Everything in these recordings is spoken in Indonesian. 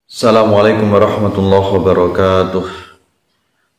Assalamualaikum warahmatullahi wabarakatuh.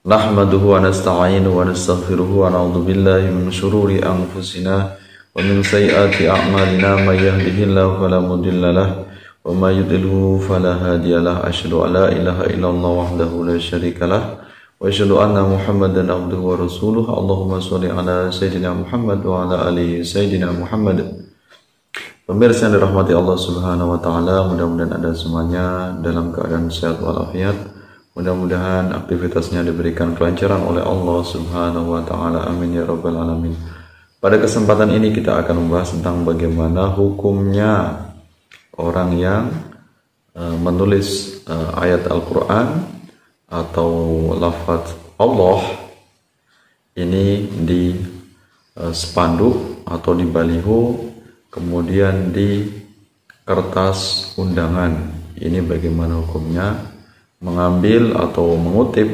Nahmaduhu wa nasta'inuhu wa nastaghfiruhu wa na'udzu billahi min syururi anfusina wa min sayyiati a'malina may yahdihillahu fala mudilla lahu wa may yudlilhu fala hadiya lahu. Asyhadu an la ilaha illallah wahdahu la syarika lahu wa asyhadu anna Muhammadan abduhu wa rasuluhu. Allahumma shalli ala sayyidina Muhammad wa ala ali sayyidina Muhammad. Pemirsa yang dirahmati Allah Subhanahu wa taala, mudah-mudahan Anda semuanya dalam keadaan sehat walafiat. Mudah-mudahan aktivitasnya diberikan kelancaran oleh Allah Subhanahu wa taala. Amin ya rabbal alamin. Pada kesempatan ini kita akan membahas tentang bagaimana hukumnya orang yang menulis ayat Al-Qur'an atau lafaz Allah ini di spanduk atau di baliho, kemudian di kertas undangan. Ini bagaimana hukumnya mengambil atau mengutip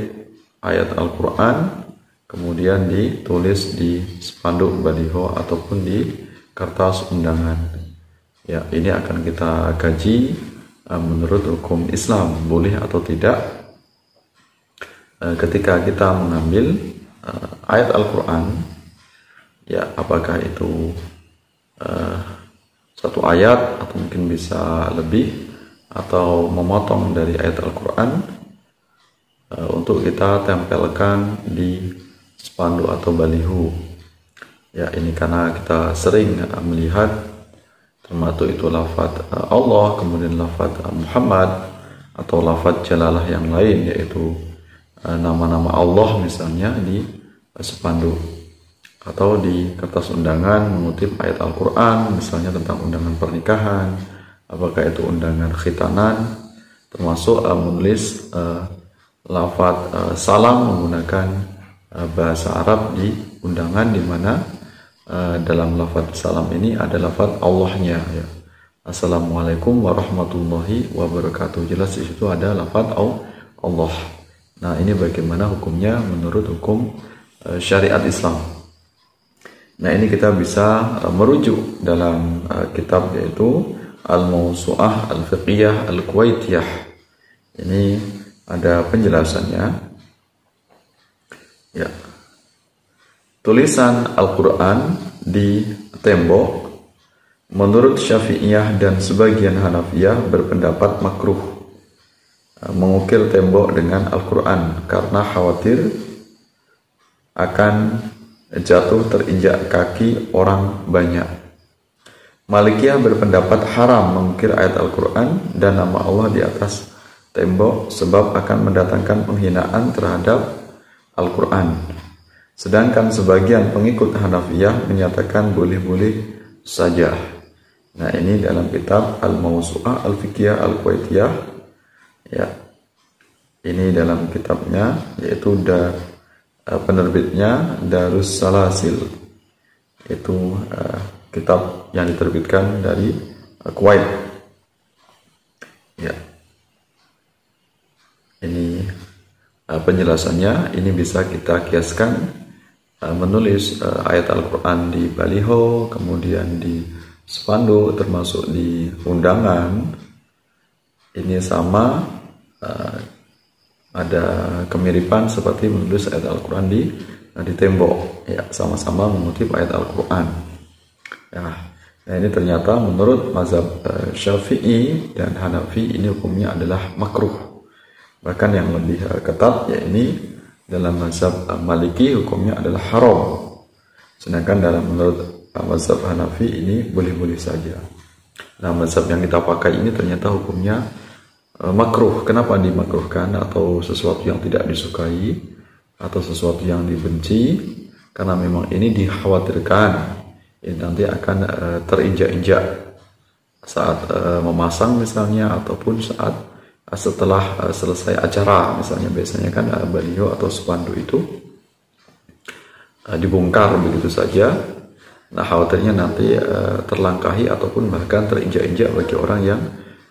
ayat Al-Quran kemudian ditulis di spanduk baliho ataupun di kertas undangan. Ya, ini akan kita kaji menurut hukum Islam, boleh atau tidak ketika kita mengambil ayat Al-Quran. Ya, apakah itu satu ayat atau mungkin bisa lebih, atau memotong dari ayat Al-Quran untuk kita tempelkan di spanduk atau baliho. Ya, ini karena kita sering melihat termasuk itu lafaz Allah, kemudian lafaz Muhammad atau lafaz jalalah yang lain, yaitu nama-nama Allah misalnya di spanduk atau di kertas undangan mengutip ayat Al-Quran, misalnya tentang undangan pernikahan, apakah itu undangan khitanan, termasuk menulis lafaz salam menggunakan bahasa Arab di undangan, di mana dalam lafaz salam ini ada lafaz Allahnya, ya. Assalamualaikum warahmatullahi wabarakatuh. Jelas di situ ada lafaz Allah. Nah, ini bagaimana hukumnya menurut hukum syariat Islam. Nah, ini kita bisa merujuk dalam kitab yaitu Al-Mawsu'ah Al-Fiqhiyah Al-Kuwaitiyah. Ini ada penjelasannya. Ya. Tulisan Al-Quran di tembok menurut Syafi'iyah dan sebagian Hanafiyah berpendapat makruh mengukir tembok dengan Al-Quran karena khawatir akan jatuh terinjak kaki orang banyak. Malikiyah berpendapat haram mengukir ayat Al-Quran dan nama Allah di atas tembok sebab akan mendatangkan penghinaan terhadap Al-Quran. Sedangkan sebagian pengikut Hanafiyah menyatakan boleh-boleh saja. Nah, ini dalam kitab Al-Mawsu'ah Al-Fiqhiyah Al-Kuwaitiyah. Ya. Ini dalam kitabnya yaitu penerbitnya Darus Salasil. Itu kitab yang diterbitkan dari Kuwait. Ya. Ini penjelasannya. Ini bisa kita kiaskan menulis ayat Al-Quran di baliho, kemudian di spanduk, termasuk di undangan. Ini sama, ada kemiripan seperti menulis ayat Al-Quran di tembok, ya, sama-sama mengutip ayat Al-Quran. Ya, nah ini ternyata menurut mazhab Syafi'i dan Hanafi ini hukumnya adalah makruh. Bahkan yang lebih ketat, ya ini dalam mazhab Maliki hukumnya adalah haram. Sedangkan dalam menurut mazhab Hanafi ini boleh-boleh saja. Nah, mazhab yang kita pakai ini ternyata hukumnya makruh. Kenapa dimakruhkan atau sesuatu yang tidak disukai atau sesuatu yang dibenci? Karena memang ini dikhawatirkan ini nanti akan terinjak-injak saat memasang misalnya, ataupun saat setelah selesai acara misalnya. Biasanya kan baliho atau spanduk itu dibongkar begitu saja. Nah, khawatirnya nanti terlangkahi ataupun bahkan terinjak-injak bagi orang yang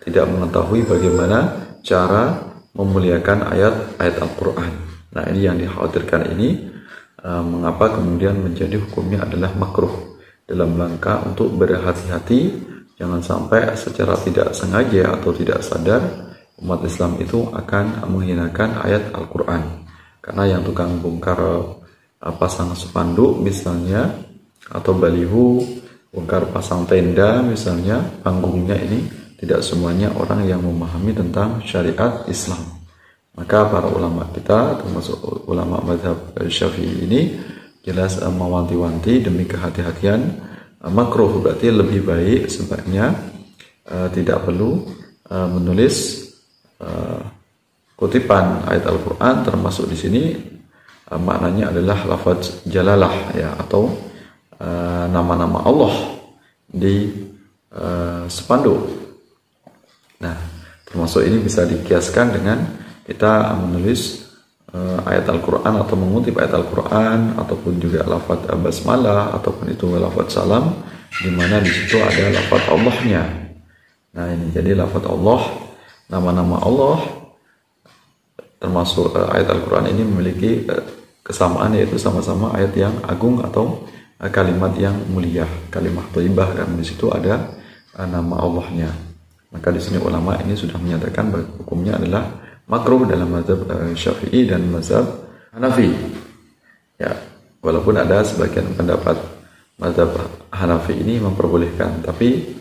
tidak mengetahui bagaimana cara memuliakan ayat-ayat Al-Quran. Nah, ini yang dikhawatirkan ini, mengapa kemudian menjadi hukumnya adalah makruh, dalam rangka untuk berhati-hati, jangan sampai secara tidak sengaja atau tidak sadar umat Islam itu akan menghinakan ayat Al-Quran. Karena yang tukang bongkar pasang spanduk misalnya, atau baliho, bongkar pasang tenda misalnya, panggungnya ini tidak semuanya orang yang memahami tentang syariat Islam. Maka para ulama kita, termasuk ulama mazhab Syafi'i ini, jelas mewanti-wanti demi kehati-hatian. Makruh berarti lebih baik sebaiknya tidak perlu menulis kutipan ayat Al-Quran, termasuk di sini maknanya adalah lafaz jalalah ya, atau nama-nama Allah di spanduk. Nah, termasuk ini bisa dikiaskan dengan kita menulis ayat Al-Quran atau mengutip ayat Al-Quran, ataupun juga lafaz basmalah, ataupun itu lafaz salam, di mana di situ ada lafaz Allahnya. Nah, ini jadi lafaz Allah, nama-nama Allah, termasuk ayat Al-Quran ini memiliki kesamaan, yaitu sama-sama ayat yang agung atau kalimat yang mulia, kalimat thayyibah, dan di situ ada nama Allahnya. Maka di sini ulama ini sudah menyatakan bahwa hukumnya adalah makruh dalam mazhab Syafi'i dan mazhab Hanafi. Ya, walaupun ada sebagian pendapat mazhab Hanafi ini memperbolehkan, tapi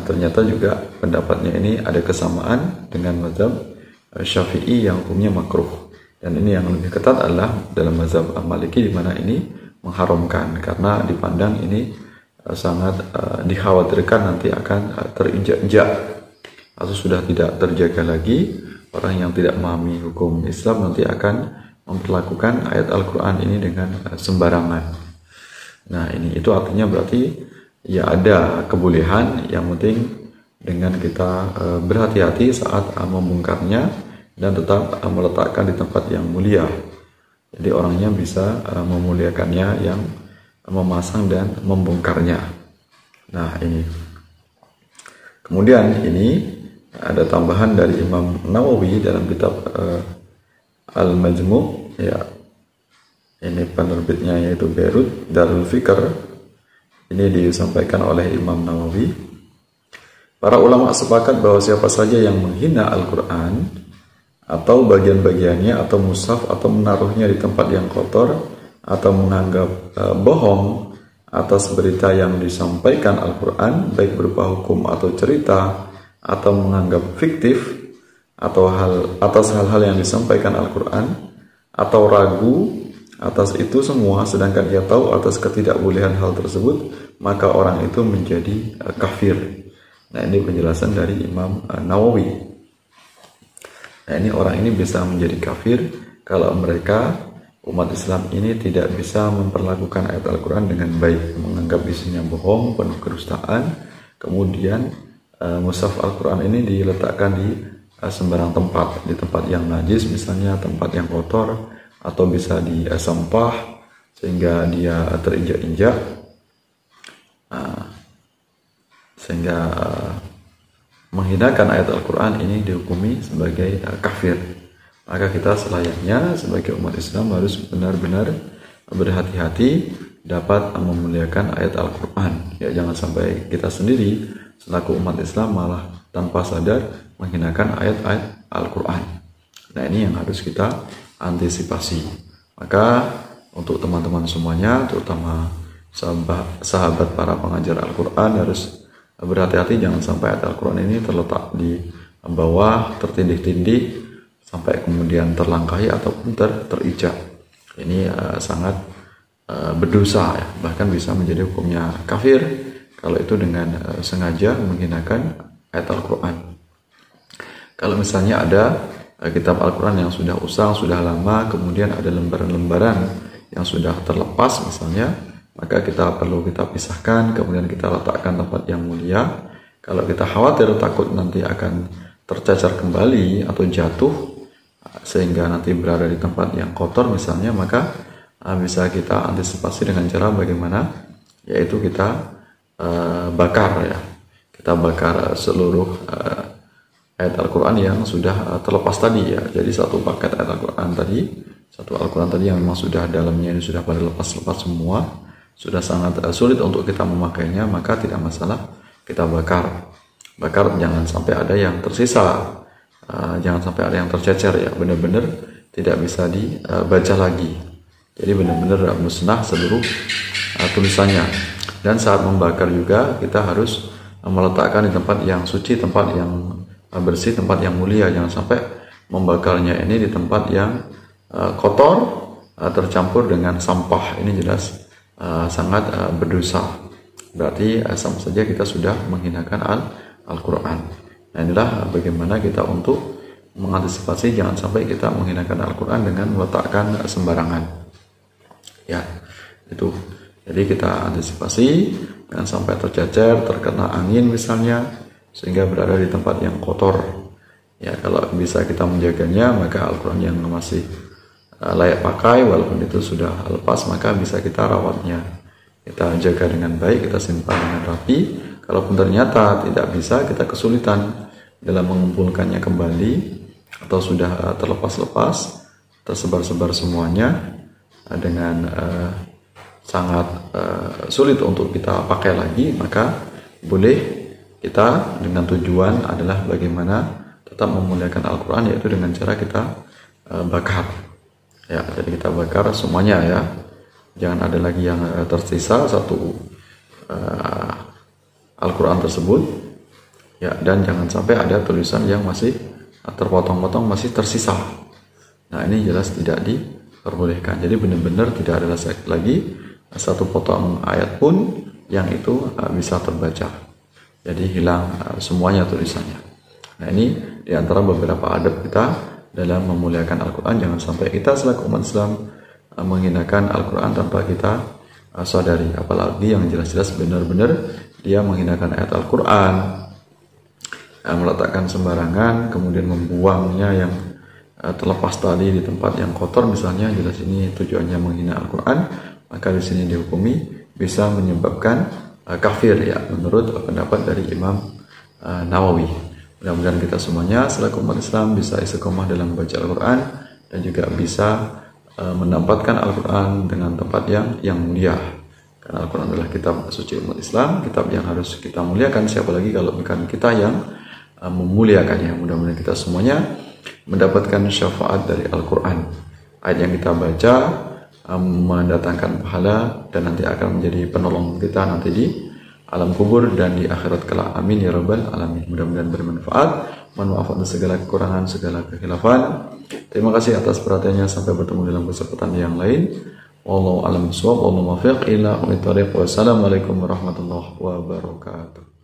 ternyata juga pendapatnya ini ada kesamaan dengan mazhab Syafi'i yang hukumnya makruh. Dan ini yang lebih ketat adalah dalam mazhab Maliki, di mana ini mengharamkan, karena dipandang ini sangat dikhawatirkan nanti akan terinjak-injak atau sudah tidak terjaga lagi. Orang yang tidak memahami hukum Islam nanti akan memperlakukan ayat Al-Quran ini dengan sembarangan. Nah, ini itu artinya berarti ya ada kebolehan, yang penting dengan kita berhati-hati saat membongkarnya dan tetap meletakkan di tempat yang mulia. Jadi orangnya bisa memuliakannya yang memasang dan membongkarnya. Nah, ini. Kemudian ini ada tambahan dari Imam Nawawi dalam kitab Al-Majmu', ya. Ini penerbitnya yaitu Beirut Darul Fikr. Ini disampaikan oleh Imam Nawawi. Para ulama sepakat bahwa siapa saja yang menghina Al-Quran atau bagian-bagiannya, atau mushaf, atau menaruhnya di tempat yang kotor, atau menganggap bohong atas berita yang disampaikan Al-Quran, baik berupa hukum atau cerita, atau menganggap fiktif atau atas hal-hal yang disampaikan Al-Quran, atau ragu atas itu semua sedangkan ia tahu atas ketidakbolehan hal tersebut, maka orang itu menjadi kafir. Nah, ini penjelasan dari Imam Nawawi. Nah, ini orang ini bisa menjadi kafir kalau mereka, umat Islam ini, tidak bisa memperlakukan ayat Al-Quran dengan baik, menganggap isinya bohong, penuh kedustaan, kemudian mushaf Al-Quran ini diletakkan di sembarang tempat, di tempat yang najis misalnya, tempat yang kotor, atau bisa di sampah sehingga dia terinjak-injak, sehingga menghinakan ayat Al-Quran ini dihukumi sebagai kafir. Maka kita selayaknya sebagai umat Islam harus benar-benar berhati-hati dapat memuliakan ayat Al-Quran. Ya, jangan sampai kita sendiri selaku umat Islam malah tanpa sadar menghinakan ayat-ayat Al-Quran. Nah, ini yang harus kita antisipasi. Maka untuk teman-teman semuanya, terutama sahabat para pengajar Al-Quran, harus berhati-hati jangan sampai ayat Al-Quran ini terletak di bawah, tertindih-tindih, sampai kemudian terlangkahi ataupun terijak. Ini sangat berdosa ya, bahkan bisa menjadi hukumnya kafir kalau itu dengan sengaja menghinakan ayat Al-Quran. Kalau misalnya ada kitab Al-Quran yang sudah usang, sudah lama, kemudian ada lembaran-lembaran yang sudah terlepas misalnya, maka kita perlu kita pisahkan, kemudian kita letakkan tempat yang mulia. Kalau kita khawatir takut nanti akan tercacar kembali atau jatuh sehingga nanti berada di tempat yang kotor misalnya, maka bisa kita antisipasi dengan cara bagaimana, yaitu kita bakar ya. Kita bakar seluruh ayat Al-Quran yang sudah terlepas tadi ya. Jadi satu paket ayat Al-Quran tadi, satu Al-Quran tadi yang memang sudah dalamnya ini sudah pada lepas-lepas semua, sudah sangat sulit untuk kita memakainya, maka tidak masalah kita bakar. Bakar jangan sampai ada yang tersisa jangan sampai ada yang tercecer ya, benar-benar tidak bisa dibaca lagi. Jadi benar-benar musnah seluruh tulisannya. Dan saat membakar juga kita harus meletakkan di tempat yang suci, tempat yang bersih, tempat yang mulia. Jangan sampai membakarnya ini di tempat yang kotor, tercampur dengan sampah. Ini jelas sangat berdosa. Berarti sama saja kita sudah menghinakan Al-Quran. Nah, inilah bagaimana kita untuk mengantisipasi jangan sampai kita menghinakan Al-Quran dengan meletakkan sembarangan. Ya, itu. Jadi kita antisipasi jangan sampai tercecer, terkena angin misalnya, sehingga berada di tempat yang kotor. Ya, kalau bisa kita menjaganya, maka Al-Quran yang masih layak pakai, walaupun itu sudah lepas, maka bisa kita rawatnya. Kita jaga dengan baik, kita simpan dengan rapi. Kalaupun ternyata tidak bisa, kita kesulitan dalam mengumpulkannya kembali, atau sudah terlepas-lepas, tersebar-sebar semuanya, dengan sangat sulit untuk kita pakai lagi, maka boleh kita dengan tujuan adalah bagaimana tetap memuliakan Al-Quran, yaitu dengan cara kita bakar. Ya, jadi kita bakar semuanya ya. Jangan ada lagi yang tersisa satu Al-Quran tersebut. Ya, dan jangan sampai ada tulisan yang masih terpotong-potong, masih tersisa. Nah, ini jelas tidak diperbolehkan. Jadi benar-benar tidak ada lagi satu potong ayat pun yang itu bisa terbaca. Jadi hilang semuanya tulisannya. Nah, ini diantara beberapa adab kita dalam memuliakan Al-Quran. Jangan sampai kita selaku umat Islam menghinakan Al-Quran tanpa kita sadari. Apalagi yang jelas-jelas benar-benar dia menghinakan ayat Al-Quran, meletakkan sembarangan, kemudian membuangnya yang terlepas tali di tempat yang kotor misalnya, jelas ini tujuannya menghina Al-Quran, maka di sini dihukumi bisa menyebabkan kafir ya, menurut pendapat dari Imam Nawawi. Mudah-mudahan kita semuanya selaku umat Islam bisa istiqomah dalam membaca Al-Quran dan juga bisa mendapatkan Al-Quran dengan tempat yang mulia. Karena Al-Quran adalah kitab suci umat Islam, kitab yang harus kita muliakan. Siapa lagi kalau bukan kita yang memuliakannya. Mudah-mudahan kita semuanya mendapatkan syafaat dari Al-Quran. Ayat yang kita baca mendatangkan pahala dan nanti akan menjadi penolong kita nanti di alam kubur dan di akhirat kelak. Amin ya rabbal alamin. Mudah-mudahan bermanfaat. Mohon maaf atas segala kekurangan, segala kekhilafan. Terima kasih atas perhatiannya. Sampai bertemu dalam kesempatan yang lain. Wallahu a'lam bishawab. Wallahu muwaffiq ila aqwamit thoriq. Wassalamualaikum warahmatullahi wabarakatuh.